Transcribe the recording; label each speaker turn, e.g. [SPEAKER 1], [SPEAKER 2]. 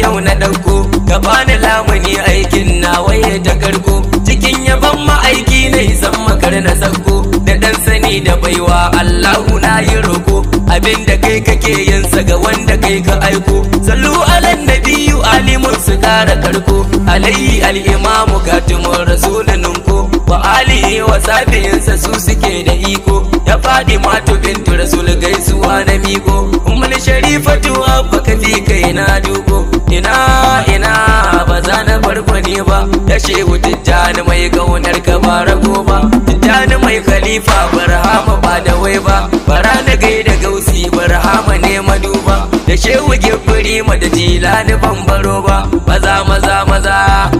[SPEAKER 1] yau na ɗauko, ka bani lamuni aikin nawa ya ta karko, cikin yaban ma'aiki na isan makar na sakko, da ɗan sani da baiwa Allahu na yi roko, abinda kai kake yin sa ga wanda kai ka aiko, sallu alan nabiyyu alimun su kara karko, alayhi al'imamu katimun rasulun ko, wa alihi wa sabihinsa su suke da iko, ya faɗi matu bintu rasul gaisuwa na miko, ummul sharifatu abba kafi kai na duko, ina ba za na farfane ba, ya shehu tijjani mai kaunar ka ba rago ba, tijjani mai khalifa barhama ba da wai ba, bara na gaida gausi barhama ne maduba, da shehu gibiri ma da jilani bambaro ba, maza